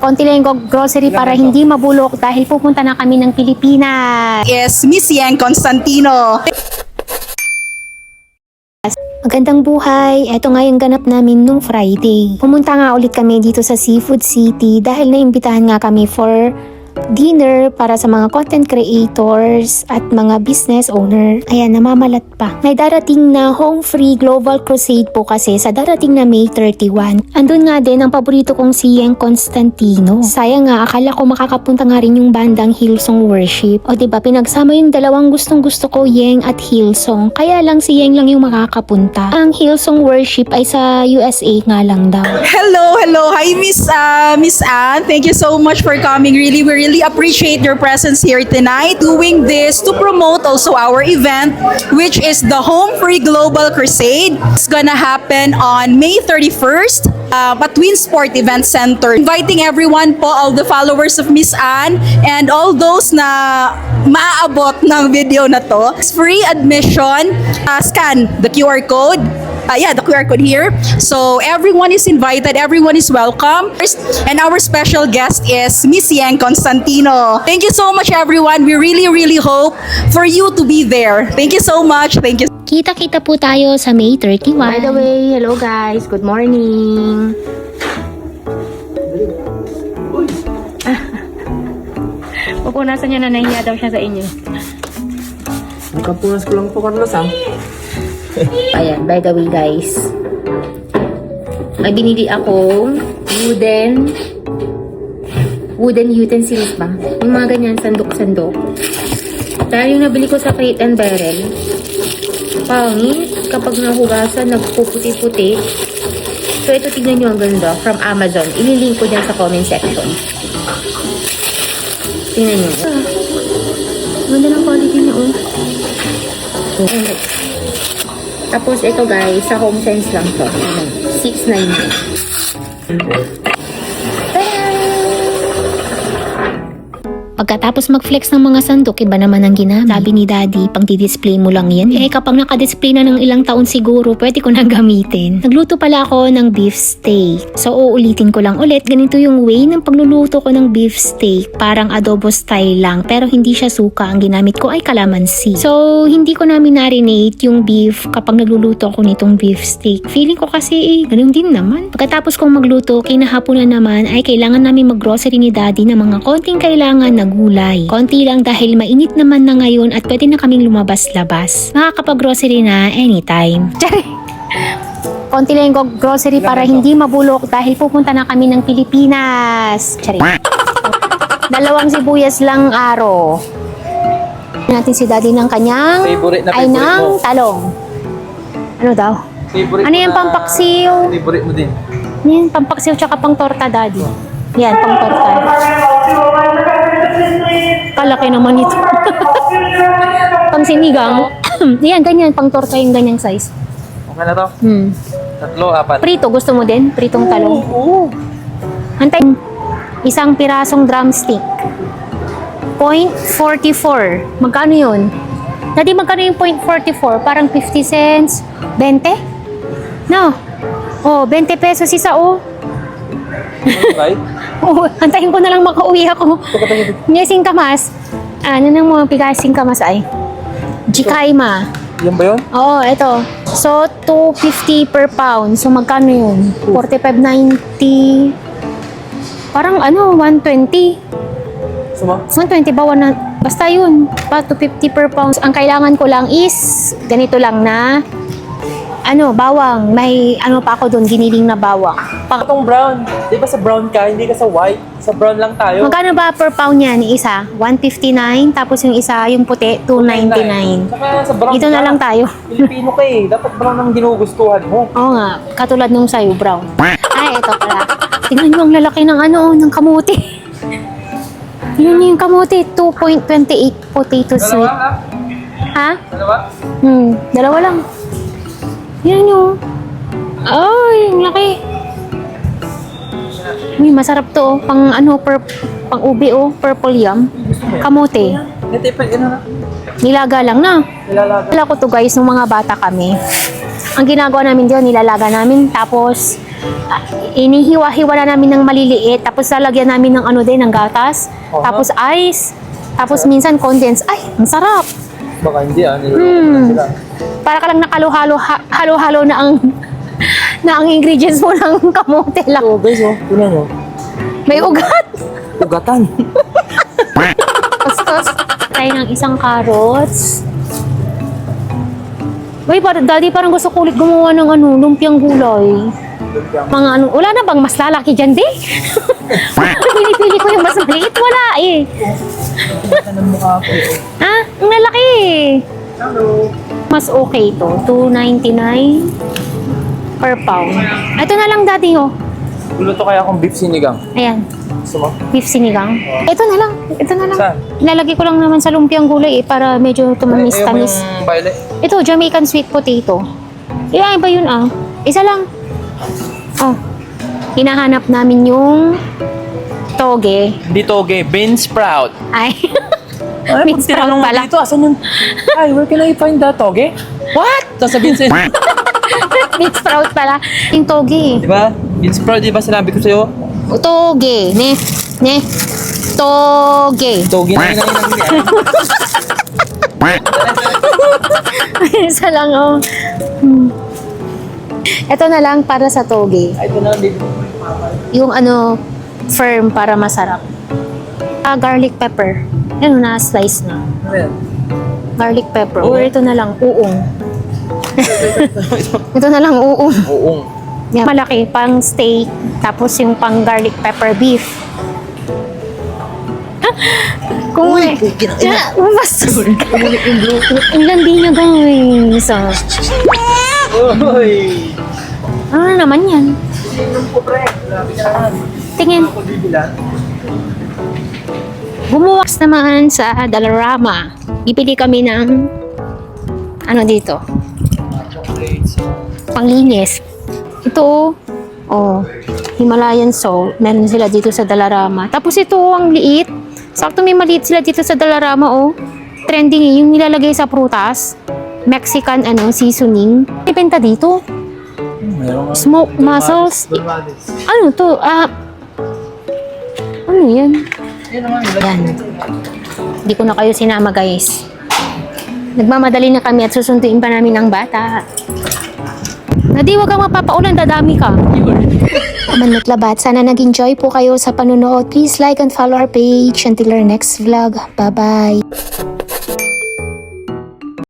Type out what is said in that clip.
Konti lang yung grocery para hindi mabulok dahil pupunta na kami ng Pilipinas. Is Miss Yang Constantino. Magandang buhay. Ito nga yung ganap namin nung Friday. Pumunta nga ulit kami dito sa Seafood City dahil naimbitahan nga kami for dinner para sa mga content creators at mga business owner. Ayan, namamalat pa. May darating na Home Free Global Crusade po kasi sa darating na May 31. Andun nga din ang paborito kong si Yang Constantino. Sayang nga, akala ko makakapunta nga rin yung bandang Hillsong Worship. O diba, pinagsama yung dalawang gustong gusto ko, Yang at Hillsong. Kaya lang si Yang lang yung makakapunta. Ang Hillsong Worship ay sa USA nga lang daw. Hello. Hi, Miss Anne. Thank you so much for coming. We really appreciate your presence here tonight. Doing this to promote also our event, which is the Home Free Global Crusade. It's gonna happen on May 31st at Winsport Event Center. Inviting everyone po, all the followers of Miss Anne and all those na maaabot ng video na to. It's free admission. Scan the QR code. The QR code here. So everyone is invited, everyone is welcome. And our special guest is Miss Yang Constantino. Thank you so much, everyone. We really hope for you to be there. Thank you so much. Thank you. Kita-kita po tayo sa May 31. By the way, hello guys. Good morning. Pupunasan niya na nahiya daw siya sa inyo. Nakapunas ko lang po, Carlos, ha? Ayan, by the way guys. May binili akong wooden utensils ba? Yung mga ganyan, sandok-sandok. Dahil yung nabili ko sa Crate and Barrel, pangit kapag nahugasan, nagpuputi-puti. So ito, tignan nyo ang ganda from Amazon. Ililink ko dyan sa comment section. Tingnan nyo. Ganda ng quality niya, oh. Tapos ito guys, sa HomeSense lang to. $6.90. Pagkatapos mag-flex ng mga sandok, iba naman ang ginamit. Sabi ni Daddy, pang di-display mo lang yan. Kapag naka-display na ng ilang taon siguro, pwede ko nang gamitin. Nagluto pala ako ng beef steak. So, uulitin ko lang ulit. Ganito yung way ng pagluluto ko ng beef steak. Parang adobo style lang, pero hindi siya suka. Ang ginamit ko ay calamansi. So, hindi ko na marinate yung beef kapag nagluluto ako nitong beef steak. Feeling ko kasi, ganun din naman. Pagkatapos kong magluto, kinahaponan naman ay kailangan namin mag-grocery ni Daddy ng mga konting kailangan na gulay. Konti lang dahil mainit naman na ngayon at pwede na kaming lumabas-labas. Makakapag-grocery na anytime. Konti lang yung grocery para hindi mabulok dahil pupunta na kami ng Pilipinas. Dalawang sibuyas lang araw. Natin si Daddy ng kanyang Favorite na ay favorite ng mo. talong. Ano daw? Favorite Ano mo yung na- pampaksiw? Favorite mo din. Yan, pampaksiw tsaka pang torta, Daddy. Yan, pang torta. Kalaki naman ito. Pang sinigang. Yan, ganyan, pang torta yung ganyang size. Okay na to? Tatlo, apat. Prito, gusto mo din? Pritong talong. Hantay. Isang pirasong drumstick. 0.44. Magkano yun? Dati magkano yung 0.44? Parang 50 cents. 20? No. Oh, 20 pesos isa, oh. Okay. Oh, antayin ko na lang makauwi ako. Ngayon singkamas. Ano nang mga pigas singkamas ay? Jikaima. Yan ba yun? Oo, ito. So, 250 per pound. So, magkano yun? 45.90. Parang ano, 120. Suma? 120 ba? Basta yun. 250 per pound. Ang kailangan ko lang is, ganito lang na, bawang. May pa ako doon, giniling na bawang. Itong brown. Di ba sa brown ka, hindi ka sa white? Sa brown lang tayo. Magkano ba per pound yan? Isa? 159. Tapos yung isa, yung puti, 299. Saka sa brown Dito na ka. lang tayo. Pilipino ka eh. Dapat brown ang ginugustuhan mo. Oo nga, katulad nung sa'yo, brown. Ay, ito pala. Tingnan nyo ang lalaki ng ng kamuti. Tingnan nyo yung kamuti, 2.28 potato sweet. Dalawa Ha? Dalawa? Dalawa lang. Tingnan nyo. Ay, ang laki. Uy, masarap to, oh. Pang pang ubi, oh. Purple yam. Kamote. Natipid, na. Nilaga lang na. Nilalaga. Wala ko to guys, nung mga bata kami. Ang ginagawa namin diyan, nilalaga namin. Tapos, inihiwa-hiwa na namin ng maliliit, tapos lalagyan namin ng ano din, ng gatas, Aha. tapos ice, tapos minsan condensed. Ay, ang sarap. Baka hindi niloloko na sila. Para ka lang halo-halo na ang na ang ingredients mo ng kamote lang. So guys, tingnan nyo. May ugat. Ugatan. Tapos tayo ng isang carrots. Uy, daddy, parang gusto ko ulit gumawa ng lumpiang gulay. Mga wala na bang mas lalaki dyan, di? Pinipili ko yung mas maliit. Wala eh. Ha? Ang lalaki eh. Mas okay to. $2.99 per pound. Ito na lang, daddy, oh. Luluto kaya akong beef sinigang. Ayan. Gusto mo? Beef sinigang. Ito na lang. Ito na lang. Saan? Ilalagay ko lang naman sa lumpiang gulay eh, para medyo Ayaw mo tumamis-tamis. yung violet? Ito, Jamaican sweet potato. Ilan ba yun ah? Isa lang. Oh. Hinahanap namin yung toge. Hindi toge, bean sprout. Ay. Ay, Bean pag tinanong sprout mo pala. dito, asan yung... Ay, where can I find that toge? What? Sasabihin sa'yo. Bean sprout pala. Yung toge. Di ba? Bean sprout, di ba sinabi ko sa'yo? Toge. Ne. Toge. Toge na yun. Isa lang oh. Ito na lang para sa toge. Ay, ito na lang dito. Yung firm para masarap. Garlic pepper. Yan, na-slice na. Ano yan? Garlic pepper. Oo. Or ito na lang, uong. Ito na lang, uong. Uong. Yan. Malaki, pang steak. Tapos yung pang garlic pepper beef. Kung Uy, kina- bastos ka. Ang landi niya guys. Uy! Ano na naman yan? Tingin. Ako bibilan. Bumuwaks naman sa Dollarama. Bibili kami ng dito? Chocolates. Panglinis. Ito, Himalayan salt. Meron sila dito sa Dollarama. Tapos ito, ang liit. Sakto may maliit sila dito sa Dollarama, oh. Trending eh, yung nilalagay sa prutas. Mexican, seasoning. Ibenta dito. Meron nga. Smoked mussels. Dolmades. Ano to? Ano yan? Yan naman. Yan. Hindi ko na kayo sinama, guys. Nagmamadali na kami at susunduin pa namin ang bata. Nadi, wag kang mapapaulan, dadami ka. Manot Labat, sana nag-enjoy po kayo sa panunood. Please like and follow our page. Until our next vlog. Bye-bye.